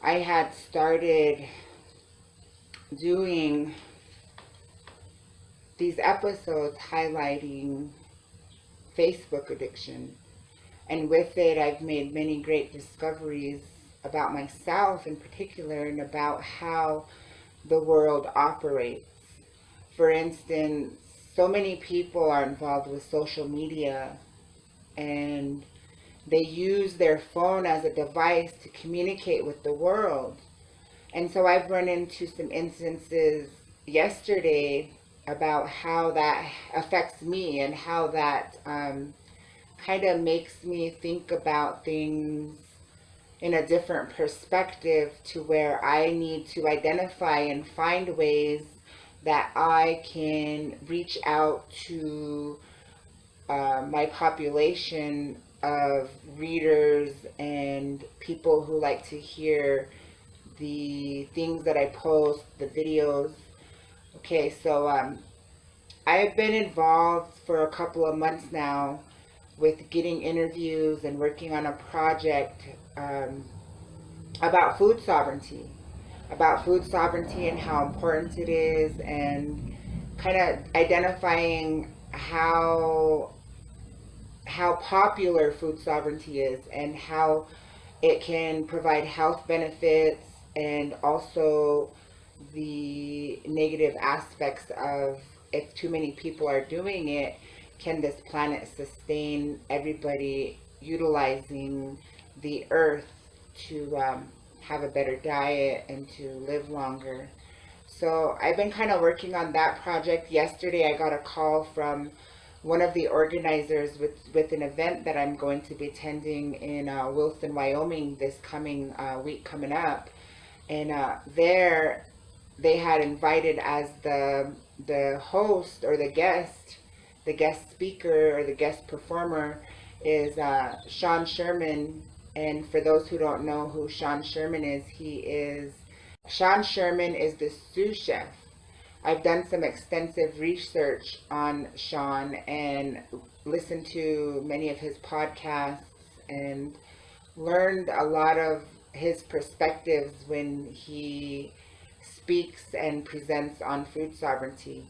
I had started doing these episodes highlighting Facebook addiction. And with it, I've made many great discoveries about myself in particular and about how the world operates. For instance, so many people are involved with social media and they use their phone as a device to communicate with the world. And so I've run into some instances yesterday about how that affects me and how that kind of makes me think about things in a different perspective, to where I need to identify and find ways that I can reach out to my population of readers and people who like to hear the things that I post, the videos. Okay, so I've been involved for a couple of months now with getting interviews and working on a project um, about food sovereignty and how important it is, and kind of identifying how popular food sovereignty is and how it can provide health benefits, and also the negative aspects of, if too many people are doing it, can this planet sustain everybody utilizing the earth to have a better diet and to live longer? So I've been kind of working on that project. Yesterday I got a call from one of the organizers with an event that I'm going to be attending in Wilson, Wyoming this coming week coming up. And there they had invited as the host or the guest speaker or the guest performer is Sean Sherman. And for those who don't know who Sean Sherman is, Sean Sherman is the sous chef. I've done some extensive research on Sean and listened to many of his podcasts and learned a lot of his perspectives when he speaks and presents on food sovereignty.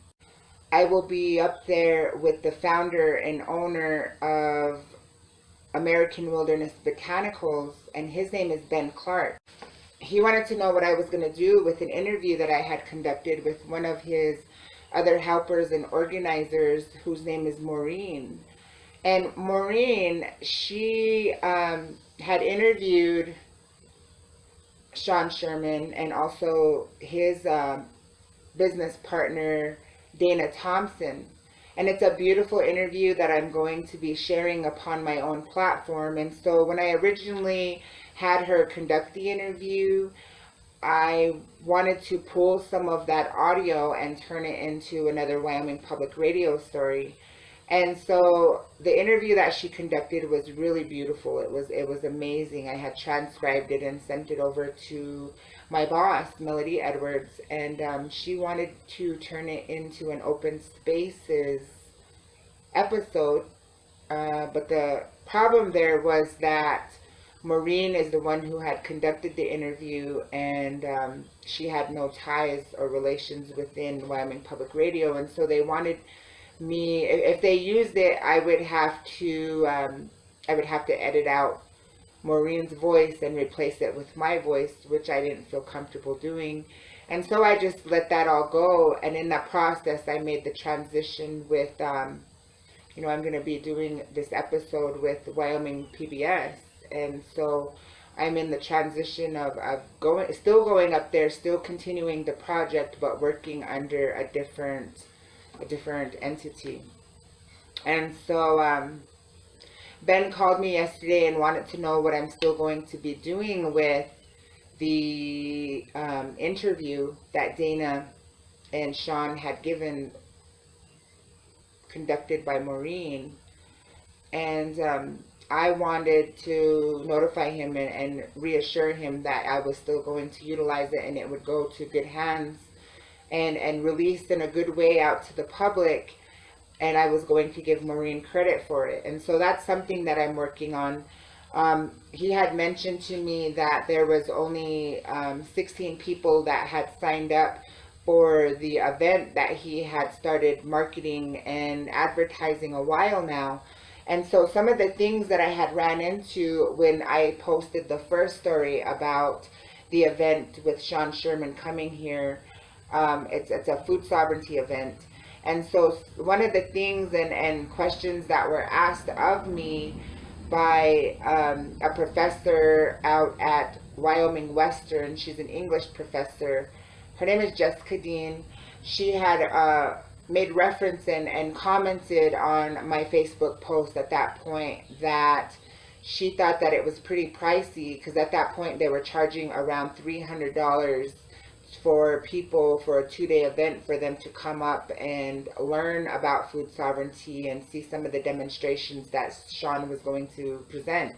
I will be up there with the founder and owner of American Wilderness Botanicals, and his name is Ben Clark. He wanted to know what I was going to do with an interview that I had conducted with one of his other helpers and organizers, whose name is Maureen. And Maureen, she had interviewed Sean Sherman and also his business partner, Dana Thompson. And it's a beautiful interview that I'm going to be sharing upon my own platform. And so when I originally had her conduct the interview, I wanted to pull some of that audio and turn it into another Wyoming Public Radio story. And so the interview that she conducted was really beautiful. It was amazing. I had transcribed it and sent it over to my boss, Melody Edwards, and she wanted to turn it into an open spaces episode. But the problem there was that Maureen is the one who had conducted the interview, and she had no ties or relations within Wyoming Public Radio, and so they wanted me, if they used it, I would have to edit out Maureen's voice and replace it with my voice, which I didn't feel comfortable doing. And so I just let that all go. And in that process, I made the transition with, I'm going to be doing this episode with Wyoming PBS. And so I'm in the transition of still going up there, still continuing the project, but working under a different entity. And so Ben called me yesterday and wanted to know what I'm still going to be doing with the interview that Dana and Sean had conducted by Maureen. And I wanted to notify him and reassure him that I was still going to utilize it and it would go to good hands and released in a good way out to the public, and I was going to give Maureen credit for it. And so that's something that I'm working on. He had mentioned to me that there was only 16 people that had signed up for the event that he had started marketing and advertising a while now. And so some of the things that I had ran into when I posted the first story about the event with Sean Sherman coming here, it's a food sovereignty event. And so one of the things and questions that were asked of me by a professor out at Wyoming Western. She's an English professor. Her name is Jessica Dean. She had made reference and commented on my Facebook post at that point that she thought that it was pretty pricey because at that point they were charging around $300 for people for a 2-day event for them to come up and learn about food sovereignty and see some of the demonstrations that Sean was going to present.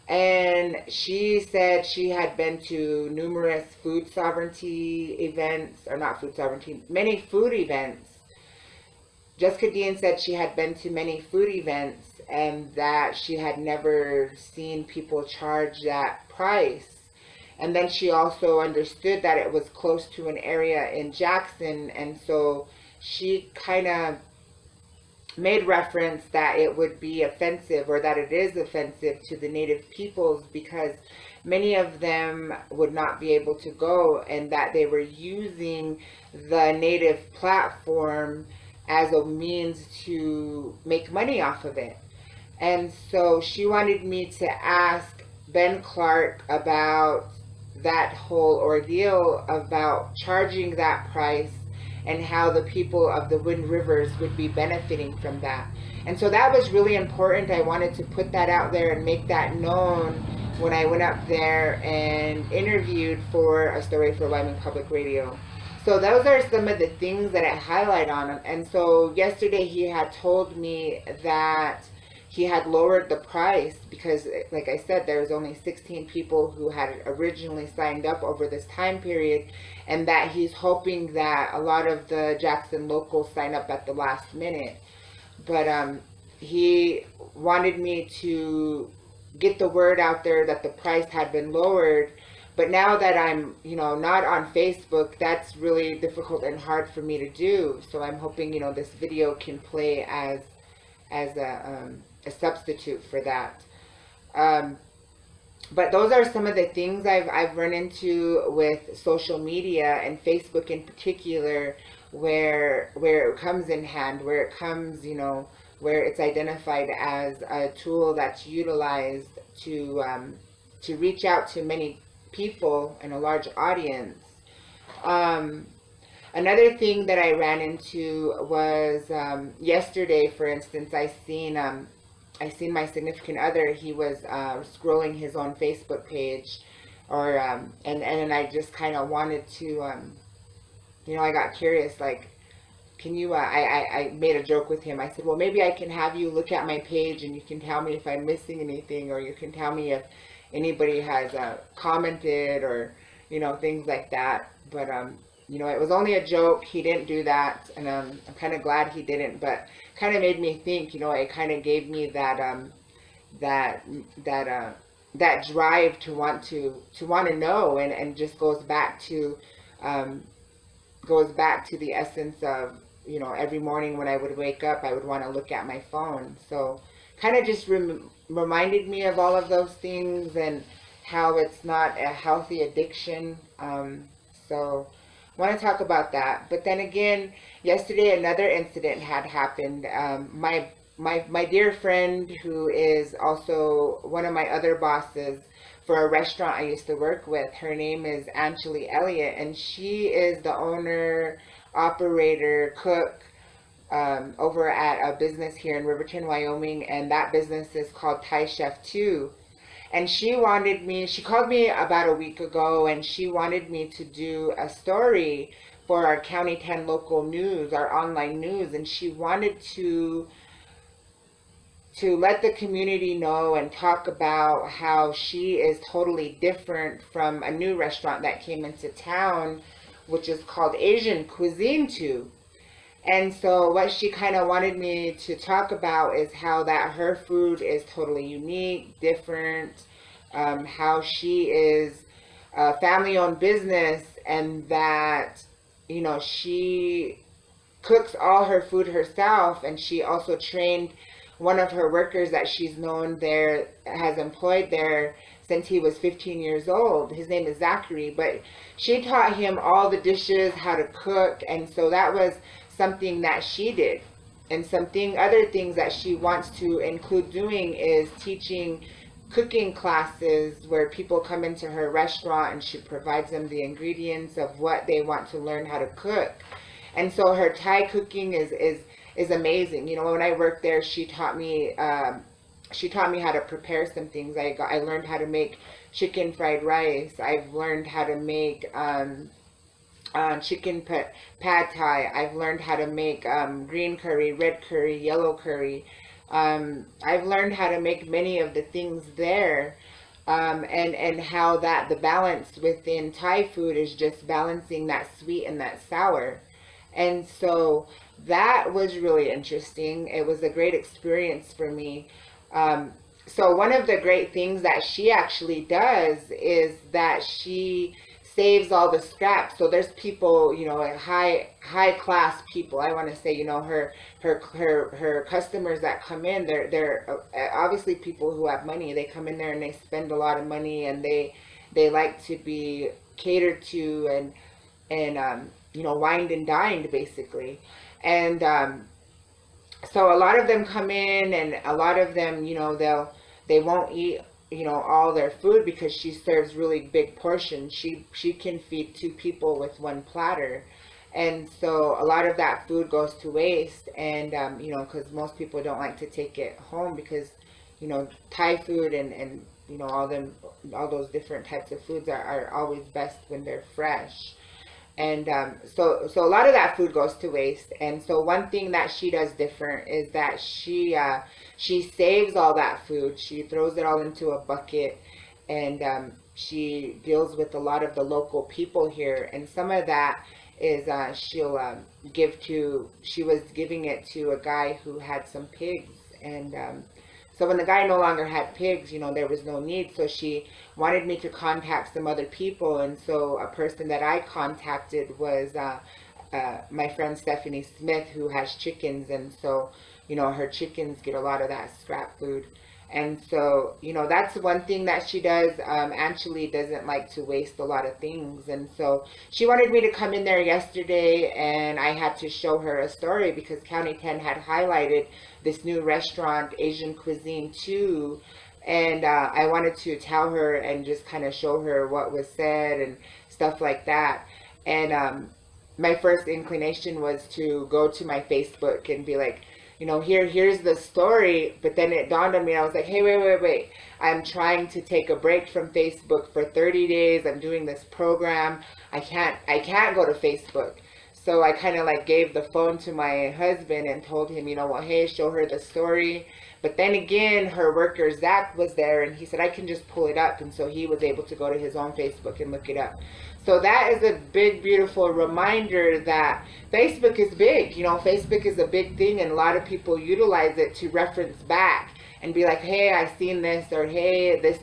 And she said she had been to numerous food sovereignty events, or not food sovereignty, many food events. Jessica Dean said she had been to many food events and that she had never seen people charge that price. And then she also understood that it was close to an area in Jackson, and so she kind of made reference that it would be offensive, or that it is offensive to the Native peoples because many of them would not be able to go, and that they were using the Native platform as a means to make money off of it. And so she wanted me to ask Ben Clark about that whole ordeal about charging that price and how the people of the Wind Rivers would be benefiting from that. And so that was really important. I wanted to put that out there and make that known when I went up there and interviewed for a story for Wyoming Public Radio. So those are some of the things that I highlight on him. And so yesterday he had told me that he had lowered the price because, like I said, there was only 16 people who had originally signed up over this time period, and that he's hoping that a lot of the Jackson locals sign up at the last minute. But he wanted me to get the word out there that the price had been lowered. But now that I'm, not on Facebook, that's really difficult and hard for me to do. So I'm hoping, this video can play as a substitute for that. But those are some of the things I've run into with social media and Facebook in particular, where it comes in hand, where it comes, where it's identified as a tool that's utilized to reach out to many people and a large audience. Another thing that I ran into was yesterday, for instance, I seen my significant other. He was scrolling his own Facebook page, and I just kind of wanted to, I got curious, like, can you? I made a joke with him. I said, well, maybe I can have you look at my page, and you can tell me if I'm missing anything, or you can tell me if anybody has commented, or things like that. But it was only a joke. He didn't do that, and I'm kind of glad he didn't. But kind of made me think. It kind of gave me that that drive to want to know, and just goes back to the essence of every morning when I would wake up, I would want to look at my phone. So kind of just reminded me of all of those things and how it's not a healthy addiction. So want to talk about that. But then again, yesterday another incident had happened. My dear friend, who is also one of my other bosses for a restaurant I used to work with, her name is Angeli Elliott, and she is the owner, operator, cook over at a business here in Riverton, Wyoming, and that business is called Thai Chef 2. And she called me about a week ago, and she wanted me to do a story for our County 10 local news, our online news, and she wanted to let the community know and talk about how she is totally different from a new restaurant that came into town, which is called Asian Cuisine 2. And so what she kind of wanted me to talk about is how that her food is totally unique, different, how she is a family-owned business, and that, you know, she cooks all her food herself, and she also trained one of her workers that she's known there, has employed there since he was 15 years old. His name is Zachary, but she taught him all the dishes, how to cook, and so that was something that she did. And other things that she wants to include doing is teaching cooking classes where people come into her restaurant and she provides them the ingredients of what they want to learn how to cook. And so her Thai cooking is amazing. You know, when I worked there, she taught me how to prepare some things. I learned how to make chicken fried rice. I've learned how to make chicken pad thai. I've learned how to make green curry, red curry, yellow curry. I've learned how to make many of the things there, and how that the balance within Thai food is just balancing that sweet and that sour. And so that was really interesting. It was a great experience for me. So one of the great things that she actually does is that she saves all the scraps. So there's people, you know, high class people. I want to say, you know, her customers that come in, they're obviously people who have money. They come in there and they spend a lot of money, and they like to be catered to, and you know, wined and dined basically. And so a lot of them come in, and a lot of them, you know, they won't eat, you know, all their food because she serves really big portions. She can feed two people with one platter. And so a lot of that food goes to waste. And you know, because most people don't like to take it home, because, you know, Thai food and you know, all those different types of foods are always best when they're fresh. And so a lot of that food goes to waste. And so one thing that she does different is that she saves all that food. She throws it all into a bucket, and she deals with a lot of the local people here. And some of that is she'll she was giving it to a guy who had some pigs. And so when the guy no longer had pigs, you know, there was no need. So she wanted me to contact some other people. And so a person that I contacted was my friend Stephanie Smith, who has chickens. And so, you know, her chickens get a lot of that scrap food. And so, you know, that's one thing that she does. Angeli doesn't like to waste a lot of things. And so she wanted me to come in there yesterday, and I had to show her a story because County 10 had highlighted this new restaurant, Asian Cuisine 2. And I wanted to tell her and just kind of show her what was said and stuff like that. And my first inclination was to go to my Facebook and be like, you know, here's the story. But then it dawned on me, I was like, hey, wait. I'm trying to take a break from Facebook for 30 days. I'm doing this program. I can't go to Facebook. So I kind of like gave the phone to my husband and told him, you know what, hey, show her the story. But then again, her worker Zach was there, and he said I can just pull it up. And so he was able to go to his own Facebook and look it up. So that is a big, beautiful reminder that Facebook is big. You know, Facebook is a big thing, and a lot of people utilize it to reference back and be like, hey, I seen this, or hey, this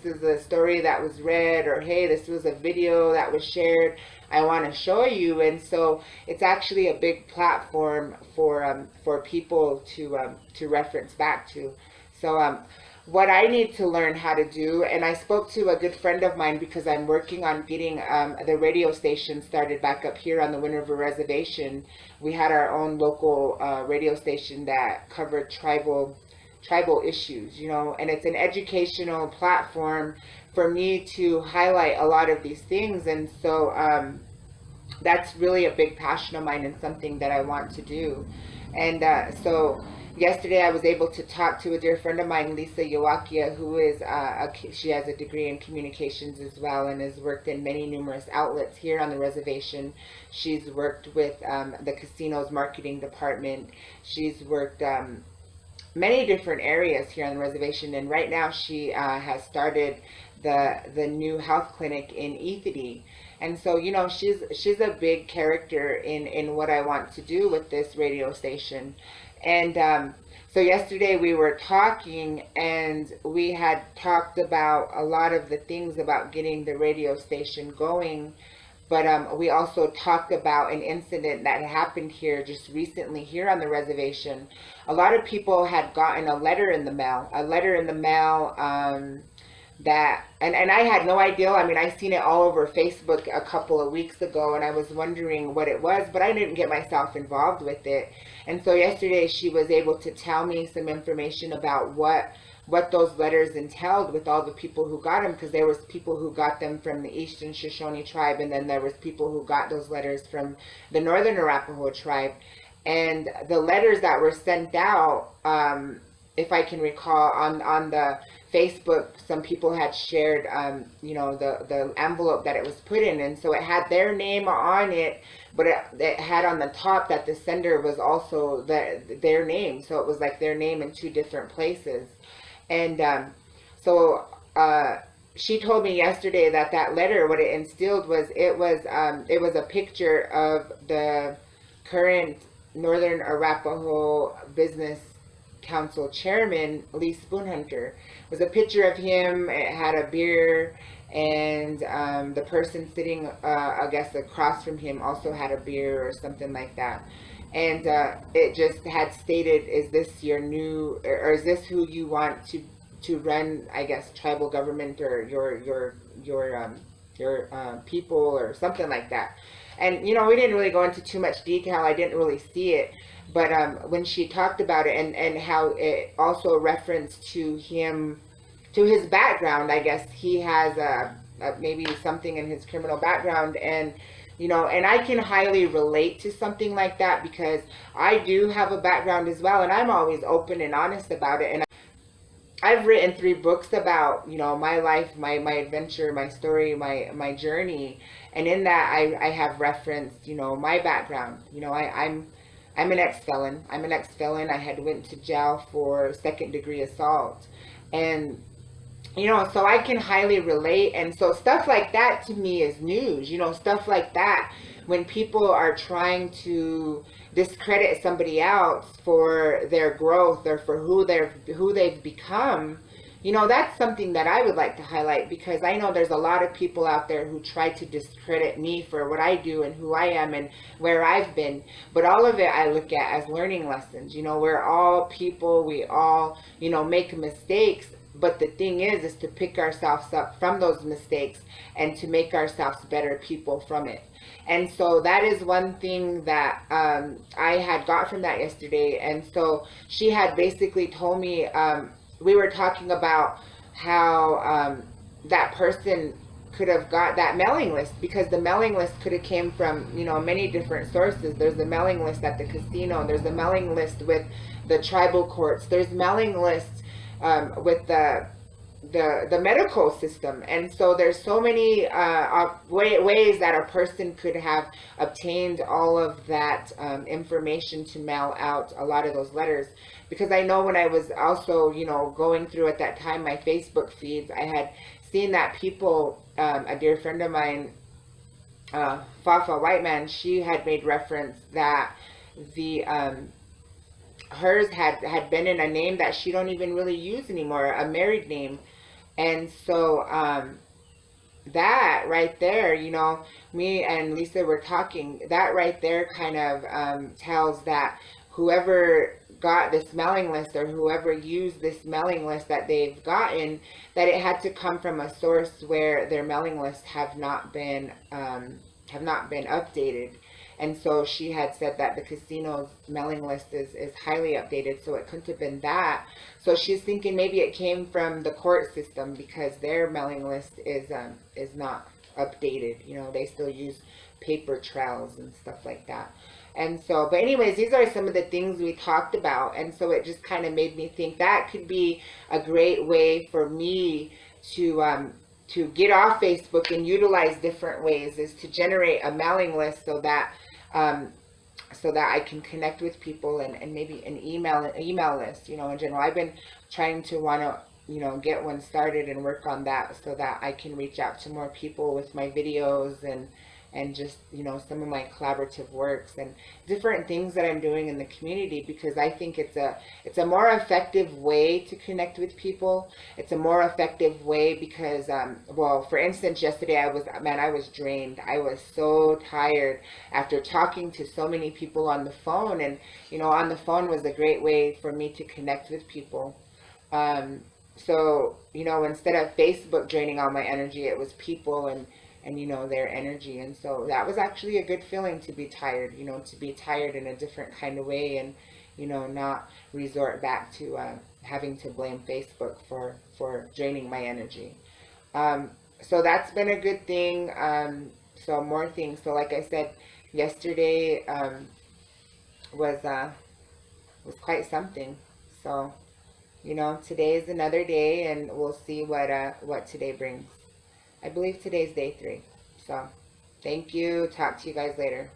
is a story that was read, or hey, this was a video that was shared. I want to show you. And so it's actually a big platform for people to reference back to. So what I need to learn how to do, and I spoke to a good friend of mine because I'm working on getting the radio station started back up here on the Wind River Reservation. We had our own local radio station that covered tribal issues, you know, and it's an educational platform for me to highlight a lot of these things. And so that's really a big passion of mine and something that I want to do. And so yesterday I was able to talk to a dear friend of mine, Lisa Yawakia, who is she has a degree in communications as well, and has worked in many numerous outlets here on the reservation. She's worked with the casino's marketing department. She's worked many different areas here on the reservation, and right now she has started the new health clinic in Ethity. And so, she's a big character in what I want to do with this radio station. And so yesterday we were talking, and we had talked about a lot of the things about getting the radio station going. But we also talked about an incident that happened here just recently here on the reservation. A lot of people had gotten a letter in the mail, and I had no idea. I mean, I seen it all over Facebook a couple of weeks ago, and I was wondering what it was, but I didn't get myself involved with it. And so yesterday she was able to tell me some information about what those letters entailed with all the people who got them, because there was people who got them from the Eastern Shoshone tribe, and then there was people who got those letters from the Northern Arapaho tribe. And the letters that were sent out, if I can recall, on the Facebook, some people had shared, the envelope that it was put in, and so it had their name on it, but it had on the top that the sender was also their name, so it was like their name in two different places. And so she told me yesterday that letter, what it instilled was it was a picture of the current Northern Arapaho Business Council chairman, Lee Spoonhunter. It was a picture of him. It had a beer, and the person sitting, I guess, across from him also had a beer or something like that. And it just had stated, "Is this your new, or is this who you want to run? I guess tribal government, or your people, or something like that." And we didn't really go into too much detail. I didn't really see it, but when she talked about it, and how it also referenced to him, to his background, I guess he has maybe something in his criminal background, and and I can highly relate to something like that, because I do have a background as well, and I'm always open and honest about it. And I've written 3 books about, my life, my adventure, my story, my journey. And in that, I have referenced, my background. I'm an ex-felon. I had went to jail for 2nd-degree assault. And so I can highly relate. And so stuff like that to me is news, stuff like that, when people are trying to discredit somebody else for their growth, or for who they've become, that's something that I would like to highlight, because I know there's a lot of people out there who try to discredit me for what I do and who I am and where I've been. But all of it I look at as learning lessons. We're all people. We all, make mistakes. But the thing is to pick ourselves up from those mistakes and to make ourselves better people from it. And so that is one thing that I had got from that yesterday. And so she had basically told me, we were talking about how that person could have got that mailing list, because the mailing list could have came from, many different sources. There's a mailing list at the casino. There's a mailing list with the tribal courts. There's mailing lists with the medical system. And so there's so many ways that a person could have obtained all of that information to mail out a lot of those letters. Because I know when I was also, going through at that time my Facebook feeds, I had seen that people, a dear friend of mine, Fafa Whiteman, she had made reference that the hers had been in a name that she don't even really use anymore, a married name. And so that right there, me and Lisa were talking, that right there kind of tells that whoever got this mailing list, or whoever used this mailing list that they've gotten, that it had to come from a source where their mailing lists have not been updated. And so she had said that the casino's mailing list is highly updated, so it couldn't have been that. So she's thinking maybe it came from the court system, because their mailing list is not updated. They still use paper trails and stuff like that. And so, but anyways, these are some of the things we talked about. And so it just kind of made me think that could be a great way for me to get off Facebook and utilize different ways, is to generate a mailing list so that I can connect with people, and maybe an email list, in general. I've been trying to want to get one started and work on that so that I can reach out to more people with my videos and just some of my collaborative works and different things that I'm doing in the community, because I think it's a more effective way to connect with people. It's a more effective way because well, for instance, yesterday I was drained. I was so tired after talking to so many people on the phone, and on the phone was a great way for me to connect with people. So, instead of Facebook draining all my energy, it was people and their energy. And so that was actually a good feeling to be tired, to be tired in a different kind of way, and not resort back to having to blame Facebook for draining my energy. So that's been a good thing. So more things. So like I said, yesterday was quite something. So today is another day, and we'll see what today brings. I believe today's day 3. So, thank you. Talk to you guys later.